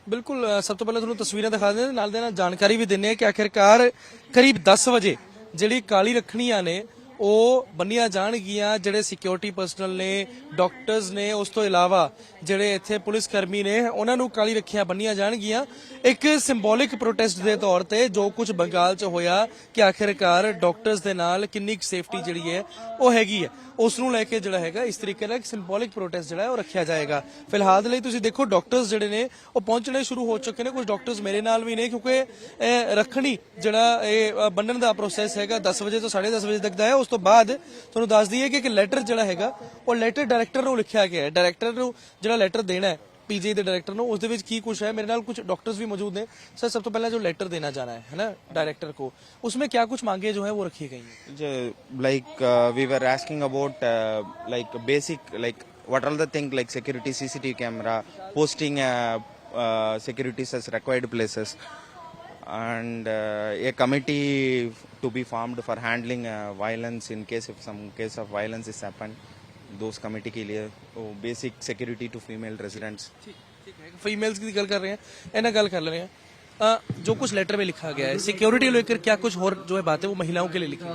बिल्कुल सब तो पहले ਤੁਹਾਨੂੰ ਤਸਵੀਰਾਂ ਦਿਖਾ ਦਿੰਦੇ ਨਾਲ ਦੇ ਨਾਲ ਜਾਣਕਾਰੀ ਵੀ ਦਿੰਨੇ ਆ ਕਿ ਆਖਿਰਕਾਰ ਕਰੀਬ 10 ਵਜੇ ਜਿਹੜੀ ਕਾਲੀ ਰੱਖਣੀਆਂ ਨੇ ਉਹ ਬੰਨੀਆਂ ਜਾਣਗੀਆਂ। ਜਿਹੜੇ ਸਿਕਿਉਰਿਟੀ ਪਰਸਨਲ ਨੇ, ਡਾਕਟਰਸ ਨੇ, ਉਸ ਤੋਂ ਇਲਾਵਾ ਜਿਹੜੇ ਇੱਥੇ ਪੁਲਿਸ ਕਰਮੀ ਨੇ ਉਹਨਾਂ ਨੂੰ ਕਾਲੀ ਰੱਖੀਆਂ ਬੰਨੀਆਂ ਜਾਣਗੀਆਂ। ਇੱਕ ਸਿੰਬੋਲਿਕ ਪ੍ਰੋਟੈਸਟ ਦੇ ਤੌਰ ਤੇ ਜੋ ਕੁਝ ਬੰਗਾਲ 'ਚ ਹੋਇਆ ਕਿ ਆਖਿਰਕਾਰ ਡਾਕਟਰਸ ਦੇ ਨਾਲ ਕਿੰਨੀ ਸੇਫਟੀ ਜਿਹੜੀ ਹੈ ਉਹ ਹੈਗੀ ਹੈ, ਉਸ ਨੂੰ ਲੈ ਕੇ ਜਿਹੜਾ ਹੈਗਾ ਇਸ ਤਰੀਕੇ ਨਾਲ ਇੱਕ ਸਿੰਬੋਲਿਕ ਪ੍ਰੋਟੈਸਟ ਜਿਹੜਾ ਉਹ ਰੱਖਿਆ ਜਾਏਗਾ। ਫਿਲਹਾਲ ਦੇ ਲਈ ਤੁਸੀਂ ਦੇਖੋ ਡਾਕਟਰਸ ਜਿਹੜੇ ਨੇ ਉਹ ਪਹੁੰਚਣੇ ਸ਼ੁਰੂ ਹੋ ਚੁੱਕੇ ਨੇ। ਕੁਝ ਡਾਕਟਰਸ ਮੇਰੇ ਨਾਲ ਵੀ ਨੇ ਕਿਉਂਕਿ ਰੱਖਣੀ ਜਿਹੜਾ ਇਹ ਬੰਨਣ ਦਾ ਪ੍ਰੋਸੈਸ ਹੈਗਾ 10 ਵਜੇ ਤੋਂ 10:30 ਵਜੇ ਤੱਕ ਦਾ ਹੈ। ਉਸ ਤੋਂ ਬਾਅਦ ਤੁਹਾਨੂੰ ਦੱਸ ਦਈਏ ਕਿ ਇੱਕ ਲੈਟਰ ਜਿਹੜਾ ਹੈਗਾ ਉਹ ਲੈਟਰ ਡਾਇਰੈਕਟਰ ਨੂੰ ਲਿਖਿਆ ਗਿਆ ਹੈ। ਡਾਇਰੈਕਟਰ ਨੂੰ ਜਿਹੜਾ ਲੈਟਰ ਦੇਣਾ ਹੈ पीजीआई के डायरेक्टर ਨੂੰ, ਉਸ ਦੇ ਵਿੱਚ ਕੀ ਕੁਝ है, मेरे नाल कुछ डॉक्टर्स भी मौजूद हैं। सर सब तो पहले जो लेटर देना जाना है ना डायरेक्टर को, उसमें क्या कुछ मांगे जो है वो रखी गई हैं? Like we were asking about like basic, like what are the things like security, CCTV camera, posting security as required places, and a committee to be formed for handling violence in case if some case of violence is happened. दोस्त committee के लिए basic security to female residents. ठीक है, females की गल कर रहे हैं, इन्हें गल कर रहे हैं। जो कुछ लेटर में लिखा गया है सिक्योरिटी लेकर क्या कुछ और जो है बातें वो महिलाओं के लिए लिखी है?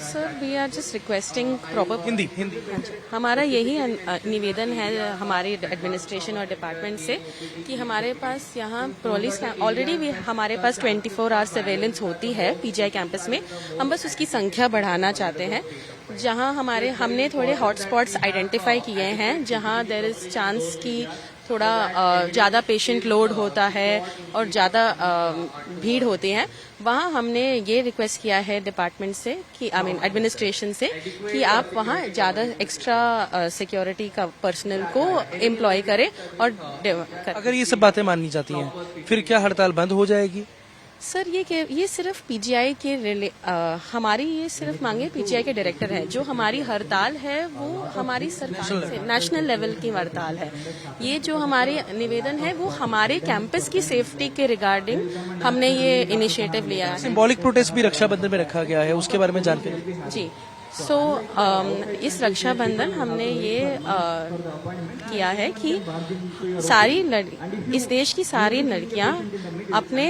Sir we are just requesting proper Hindi हमारा यही निवेदन है हमारे एडमिनिस्ट्रेशन और डिपार्टमेंट से कि हमारे पास यहाँ पुलिस ऑलरेडी हमारे पास 24 आवर सर्वेलेंस होती है पीजीआई कैंपस में। हम बस उसकी संख्या बढ़ाना चाहते हैं। जहाँ हमने थोड़े हॉटस्पॉट्स आइडेंटिफाई किए हैं जहाँ देयर इज चांस कि थोड़ा ज़्यादा पेशेंट लोड होता है और ज़्यादा भीड़ होती है, वहाँ हमने ये रिक्वेस्ट किया है डिपार्टमेंट से कि आई मीन एडमिनिस्ट्रेशन से कि आप वहाँ ज़्यादा एक्स्ट्रा सिक्योरिटी का पर्सनल को एम्प्लॉय करें। और अगर ये सब बातें माननी जाती हैं फिर क्या हड़ताल बंद हो जाएगी? सर ये सिर्फ पीजीआई के हमारी ये सिर्फ मांगे पीजीआई के डायरेक्टर है। जो हमारी हड़ताल है वो हमारी सरकार से नेशनल लेवल की हड़ताल है। ये जो हमारे निवेदन है वो हमारे कैंपस की सेफ्टी के रिगार्डिंग हमने ये इनिशिएटिव लिया है। सिंबॉलिक प्रोटेस्ट भी रक्षाबंधन में रखा गया है, उसके बारे में जानकारी जी। सो इस रक्षाबंधन हमने ये किया है कि इस देश की सारी लड़कियां अपने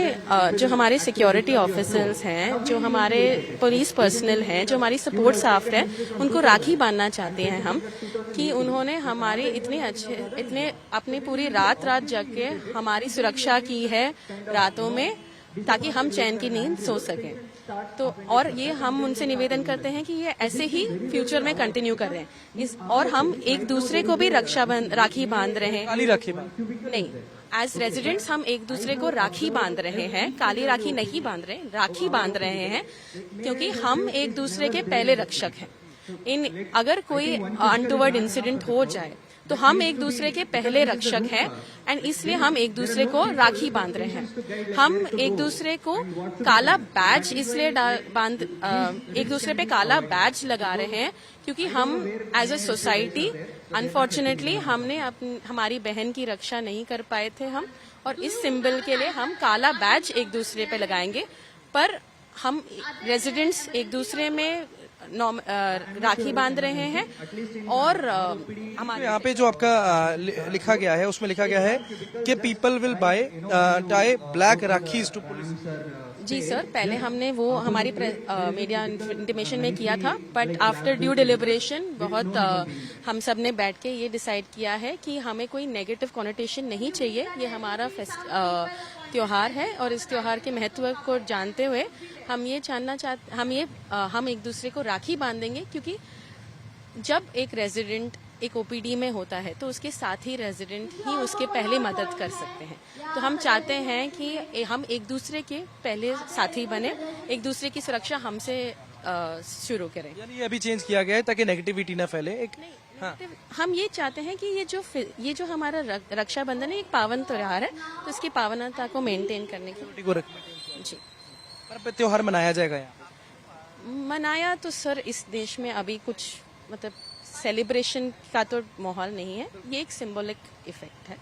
जो हमारे सिक्योरिटी ऑफिसर्स हैं, जो हमारे पुलिस पर्सनल हैं, जो हमारी सपोर्ट स्टाफ है, उनको राखी बांधना चाहते हैं हम कि उन्होंने हमारे इतने अपनी पूरी रात जग के हमारी सुरक्षा की है रातों में, ताकि हम चैन की नींद सो सकें। तो और ये हम उनसे निवेदन करते हैं कि ये ऐसे ही फ्यूचर में कंटिन्यू कर रहे हैं और हम एक दूसरे को भी राखी बांध रहे हैं। काली राखी नहीं, एज रेजिडेंट्स हम एक दूसरे को राखी बांध रहे हैं, काली राखी नहीं बांध रहे, राखी बांध रहे हैं क्योंकि हम एक दूसरे के पहले रक्षक हैं। अगर कोई अनटूवर्ड इंसिडेंट हो जाए तो हम एक दूसरे के पहले रक्षक हैं एंड इसलिए हम एक दूसरे को राखी बांध रहे हैं। हम एक दूसरे को काला बैज इसलिए एक दूसरे पे काला बैज लगा रहे हैं क्योंकि हम एज अ सोसाइटी अनफॉर्चुनेटली हमने हमारी बहन की रक्षा नहीं कर पाए थे हम, और इस सिंबल के लिए हम काला बैज एक दूसरे पे लगाएंगे। पर हम रेजिडेंट्स एक दूसरे में राखी बांध रहे हैं और हमारे यहाँ पे जो आपका लिखा गया है उसमें लिखा गया है कि people will buy tie black rakhis to police. जी सर, पहले हमने वो हमारी मीडिया इंटीमेशन में किया था, बट आफ्टर ड्यू डिलिबरेशन बहुत हम सब ने बैठ के ये डिसाइड किया है कि हमें कोई नेगेटिव कॉनोटेशन नहीं चाहिए। ये हमारा त्योहार है और इस त्योहार के महत्व को जानते हुए हम ये जानना चाहते हम एक दूसरे को राखी बांधेंगे क्योंकि जब एक रेजिडेंट एक ओपीडी में होता है तो उसके साथ ही रेजिडेंट ही उसके पहले मदद कर सकते हैं। तो हम चाहते हैं कि हम एक दूसरे के पहले साथी बने, एक दूसरे की सुरक्षा हमसे शुरू करें। यानी अभी चेंज किया गया है ताकि नेगेटिविटी ना फैले। हाँ। हम ये चाहते हैं कि ये जो हमारा रक्षाबंधन है एक पावन त्योहार है, तो इसकी पावनता को मेंटेन करने की जी पर त्योहार मनाया जाएगा। यहाँ मनाया तो सर इस देश में अभी कुछ मतलब सेलिब्रेशन का तो माहौल नहीं है, ये एक सिंबॉलिक इफेक्ट है।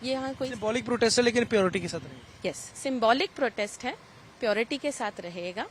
ये यहाँ कोई सिंबॉलिक प्रोटेस्ट है लेकिन प्योरिटी के साथ रहेगा। यस, सिंबॉलिक प्रोटेस्ट है, प्योरिटी के साथ रहेगा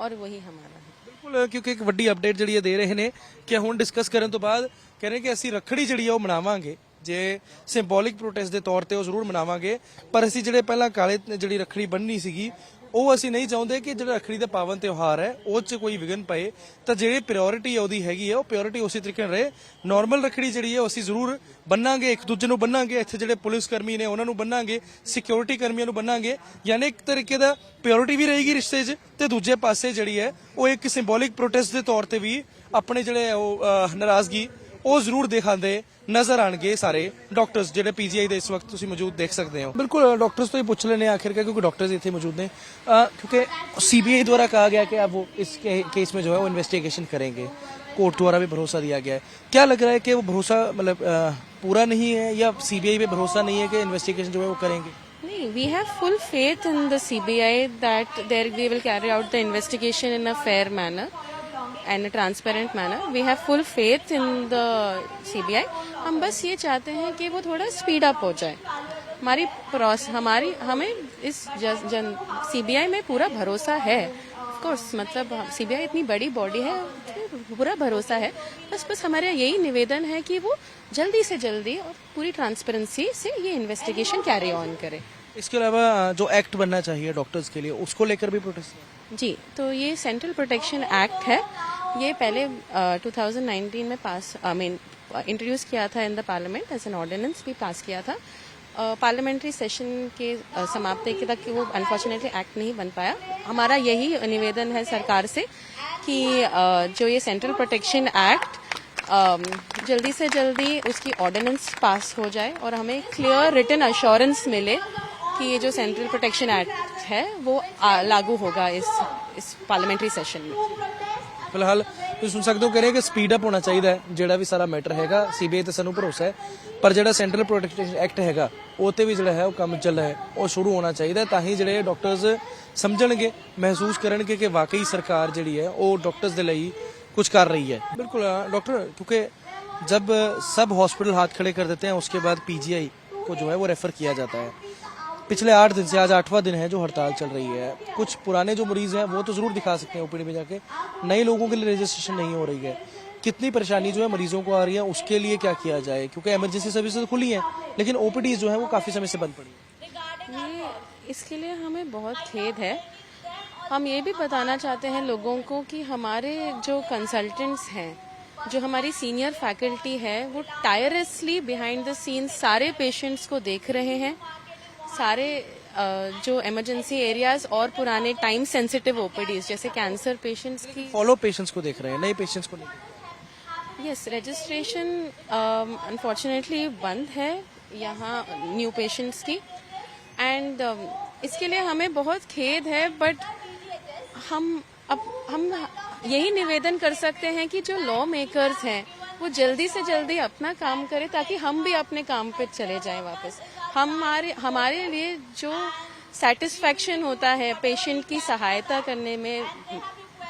और वही हमारा है। बिल्कुल, क्योंकि एक ਵੱਡੀ ਅਪਡੇਟ ਜਿਹੜੀ ਇਹ ਦੇ ਰਹੇ ਨੇ ਕਿ ਹੁਣ ਡਿਸਕਸ ਕਰਨ ਤੋਂ ਬਾਅਦ कह रहे हैं कि ਅਸੀਂ ਰੱਖੜੀ ਜਿਹੜੀ ਉਹ ਮਨਾਵਾਂਗੇ ਜੇ ਸਿੰਬੋਲਿਕ ਪ੍ਰੋਟੈਸਟ ਦੇ ਤੌਰ ਤੇ ਉਹ ਜ਼ਰੂਰ ਮਨਾਵਾਂਗੇ, ਪਰ ਅਸੀਂ ਜਿਹੜੇ ਪਹਿਲਾਂ ਕਾਲੇ ਜਿਹੜੀ ਰੱਖੜੀ ਬੰਨ੍ਹਣੀ ਸੀਗੀ ਉਹ ਅਸੀਂ ਨਹੀਂ ਚਾਹੁੰਦੇ ਕਿ ਜਿਹੜਾ ਰੱਖੜੀ ਦਾ ਪਾਵਨ ਤਿਉਹਾਰ ਹੈ ਉਹ 'ਚ ਕੋਈ ਵਿਘਨ ਪਏ। ਤਾਂ ਜਿਹੜੀ ਪ੍ਰਾਇੋਰਟੀ ਉਹਦੀ ਹੈਗੀ ਹੈ ਉਹ ਪ੍ਰਾਇੋਰਟੀ ਉਸੇ ਤਰੀਕੇ ਨਾਲ ਰਹੇ। ਨਾਰਮਲ ਰੱਖੜੀ ਜਿਹੜੀ ਹੈ ਉਹ ਅਸੀਂ ਜ਼ਰੂਰ ਬੰਨਾਂਗੇ, ਇੱਕ ਦੂਜੇ ਨੂੰ ਬੰਨਾਂਗੇ, ਇੱਥੇ ਜਿਹੜੇ ਪੁਲਿਸ ਕਰਮੀ ਨੇ ਉਹਨਾਂ ਨੂੰ ਬੰਨਾਂਗੇ, ਸਿਕਿਉਰਿਟੀ ਕਰਮੀਆਂ ਨੂੰ ਬੰਨਾਂਗੇ, ਯਾਨੀ ਇੱਕ ਤਰੀਕੇ ਦਾ ਪ੍ਰਾਇੋਰਟੀ ਵੀ ਰਹੇਗੀ ਰਿਸ਼ਤੇ 'ਚ, ਤੇ ਦੂਜੇ ਪਾਸੇ ਜਿਹੜੀ ਹੈ ਉਹ ਇੱਕ ਸਿੰਬੋਲਿਕ ਪ੍ਰੋਟੈਸਟ ਦੇ ਤੌਰ ਤੇ ਵੀ ਆਪਣੇ ਜਿਹੜੇ ਉਹ ਨਾਰਾਜ਼ਗੀ ਉਹ ਜ਼ਰੂਰ ਦਿਖਾਉਂਦੇ ਨਜ਼ਰ ਆਣਗੇ ਸਾਰੇ ਡਾਕਟਰਸ ਜਿਹੜੇ पीजीआई ਦੇ ਇਸ ਵਕਤ ਤੁਸੀਂ ਮੌਜੂਦ ਦੇਖ ਸਕਦੇ ਹੋ। ਬਿਲकुल डॉक्टर्स तो ही पूछ लेने आखिरकार, क्योंकि डॉक्टर्स इतने मौजूद हैं, क्योंकि सीबीआई द्वारा कहा गया कि अब वो इस केस में जो है वो इन्वेस्टिगेशन करेंगे, कोर्ट द्वारा भी भरोसा दिया गया है। क्या लग रहा है कि वो भरोसा मतलब पूरा नहीं है या सीबीआई पे भरोसा नहीं है कि इन्वेस्टिगेशन जो है वो करेंगे? नहीं, we have full faith in the CBI that we will carry out the investigation in a fair manner and a transparent manner. We have full faith in the CBI. हम बस ये चाहते हैं कि वो थोड़ा स्पीड अप हो जाए। हमें इस CBI में पूरा भरोसा है। ऑफ कोर्स, मतलब CBI इतनी बड़ी बॉडी है, पूरा भरोसा है। बस हमारा यही निवेदन है कि वो जल्दी से जल्दी और पूरी ट्रांसपेरेंसी से ये इन्वेस्टिगेशन कैरी ऑन करे। इसके अलावा जो एक्ट बनना चाहिए डॉक्टर्स के लिए, उसको लेकर भी प्रोटेस्ट? जी, तो ये सेंट्रल प्रोटेक्शन एक्ट है। ये पहले 2019 में इंट्रोड्यूस किया था in the parliament as an ordinance, भी पास किया था। पार्लियामेंट्री सेशन के समाप्ति तक वो अनफॉर्चुनेटली एक्ट नहीं बन पाया। हमारा यही निवेदन है सरकार से कि जो ये सेंट्रल प्रोटेक्शन एक्ट जल्दी से जल्दी उसकी ऑर्डिनेंस पास हो जाए और हमें क्लियर रिटन अश्योरेंस मिले कि ये जो सेंट्रल प्रोटेक्शन एक्ट है वो लागू होगा इस पार्लियामेंट्री सेशन में। फिलहाल ਤੁਸੀਂ ਸੁਣ ਸਕਦੇ ਹੋ ਕਹ ਰਹੇ ਕਿ ਸਪੀਡ ਅਪ ਹੋਣਾ ਚਾਹੀਦਾ ਹੈ ਜਿਹੜਾ ਵੀ ਸਾਰਾ ਮੈਟਰ ਹੈਗਾ। ਸੀਬੀਆਈ ਤੇ ਸਾਨੂੰ ਭਰੋਸਾ ਹੈ, ਪਰ ਜਿਹੜਾ ਸੈਂਟਰਲ ਪ੍ਰੋਟੈਕਸ਼ਨ ਐਕਟ ਹੈਗਾ ਉਹ ਤੇ ਵੀ ਜਿਹੜਾ ਹੈ ਉਹ ਕੰਮ ਚੱਲ ਰਿਹਾ ਹੈ, ਉਹ ਸ਼ੁਰੂ ਹੋਣਾ ਚਾਹੀਦਾ ਤਾਂ ਹੀ ਜਿਹੜੇ ਡਾਕਟਰਸ ਸਮਝਣਗੇ, महसूस ਕਰਨਗੇ ਕਿ ਵਾਕਈ ਸਰਕਾਰ ਜਿਹੜੀ ਹੈ ਉਹ ਡਾਕਟਰਸ ਦੇ ਲਈ कुछ कर रही है। बिल्कुल डॉक्टर, क्योंकि जब सब हॉस्पिटल हाथ खड़े कर देते हैं उसके बाद पीजीआई को जो है वो रेफर किया जाता है। पिछले 8 दिन से आज 8वां दिन है जो हड़ताल चल रही है। कुछ पुराने जो मरीज हैं वो तो जरूर दिखा सकते हैं ओपीडी में जाके, नए लोगों के लिए रजिस्ट्रेशन नहीं हो रही है। कितनी परेशानी जो है मरीजों को आ रही है, उसके लिए क्या किया जाए? क्योंकि इमरजेंसी सर्विसेज खुली हैं लेकिन ओपीडी जो है वो काफी समय से बंद पड़ी है। इसके लिए हमें बहुत खेद है। हम ये भी बताना चाहते हैं लोगों को कि हमारे जो कंसल्टेंट्स हैं, जो हमारी सीनियर फैकल्टी है, वो टायरसली बिहाइंड द सीन्स सारे पेशेंट्स को देख रहे हैं। सारे जो इमरजेंसी एरियाज और पुराने टाइम सेंसिटिव ओपीडीज जैसे कैंसर पेशेंट्स की फॉलो पेशेंट्स को देख रहे हैं, नए पेशेंट्स को नहीं। यस, रजिस्ट्रेशन अनफॉर्चुनेटली बंद है यहाँ न्यू पेशेंट्स की, एंड इसके लिए हमें बहुत खेद है। बट हम यही निवेदन कर सकते हैं कि जो लॉ मेकर्स हैं वो जल्दी से जल्दी अपना काम करें ताकि हम भी अपने काम पे चले जाएं वापस। हमारे लिए जो सेटिस्फैक्शन होता है पेशेंट की सहायता करने में,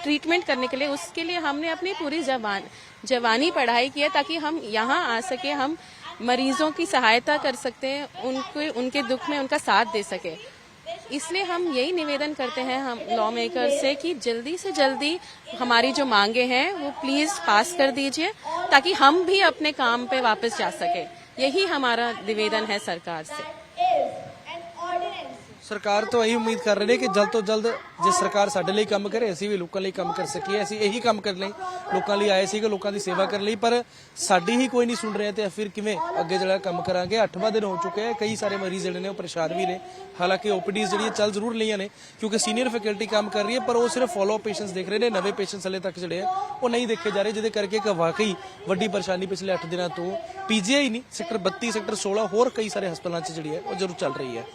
ट्रीटमेंट करने के लिए, उसके लिए हमने अपनी पूरी जवानी पढ़ाई की है ताकि हम यहाँ आ सके, हम मरीजों की सहायता कर सकते हैं, उनके दुख में उनका साथ दे सके। इसलिए हम यही निवेदन करते हैं हम लॉ मेकर से कि जल्दी से जल्दी हमारी जो मांगे हैं वो प्लीज पास कर दीजिए ताकि हम भी अपने काम पे वापस जा सके। यही हमारा निवेदन है सरकार से। ਸਰਕਾਰ ਤੋਂ ਇਹੀ ਉਮੀਦ ਕਰ ਰਹੇ ਨੇ ਕਿ ਜਲਦ ਤੋਂ ਜਲਦ ਜੇ ਸਰਕਾਰ ਸਾਡੇ ਲਈ ਕੰਮ ਕਰੇ ਅਸੀਂ ਵੀ ਲੋਕਾਂ ਲਈ ਕੰਮ ਕਰ ਸਕੀਏ। ਅਸੀਂ ਇਹੀ ਕੰਮ ਕਰਨ ਲਈ ਲੋਕਾਂ ਲਈ ਆਏ ਸੀ ਕਿ ਲੋਕਾਂ ਦੀ ਸੇਵਾ ਕਰਨ ਲਈ, ਪਰ ਸਾਡੀ ਹੀ ਕੋਈ ਨਹੀਂ ਸੁਣ ਰਿਹਾ ਤੇ ਫਿਰ ਕਿਵੇਂ ਅੱਗੇ ਜਿਹੜਾ ਕੰਮ ਕਰਾਂਗੇ। 8ਵਾਂ ਦਿਨ ਹੋ ਚੁੱਕਿਆ ਹੈ, ਕਈ ਸਾਰੇ ਮਰੀਜ਼ ਜਿਹੜੇ ਨੇ ਉਹ ਪਰੇਸ਼ਾਨ ਵੀ ਨੇ। ਹਾਲਾਂਕਿ ਓਪੀਡੀਜ਼ ਜਿਹੜੀਆਂ ਚੱਲ ਜ਼ਰੂਰ ਲਈਆਂ ਨੇ ਕਿਉਂਕਿ ਸੀਨੀਅਰ ਫੈਕਲਟੀ ਕੰਮ ਕਰ ਰਹੀ ਹੈ, ਪਰ ਉਹ ਸਿਰਫ ਫॉलो ਪੇਸ਼ੈਂਟਸ ਦੇਖ ਰਹੇ ਨੇ, ਨਵੇਂ ਪੇਸ਼ੈਂਟਸ ਹਲੇ ਤੱਕ ਜਿਹੜੇ ਆ ਉਹ ਨਹੀਂ ਦੇਖੇ ਜਾ ਰਹੇ, ਜਿਹਦੇ ਕਰਕੇ ਇੱਕ ਵਾਕਈ ਵੱਡੀ ਪਰੇਸ਼ਾਨੀ ਪਿਛਲੇ 8 ਦਿਨਾਂ ਤੋਂ ਪੀਜੀਆਈ ਨਹੀਂ, ਸੈਕਟਰ 32 ਸੈਕਟਰ 16 ਹੋਰ ਕਈ ਸਾਰੇ ਹਸਪਤਾਲਾਂ 'ਚ ਜਿਹੜੀ ਹੈ ਉਹ ਜ਼ਰੂਰ ਚੱਲ ਰਹੀ ਹੈ।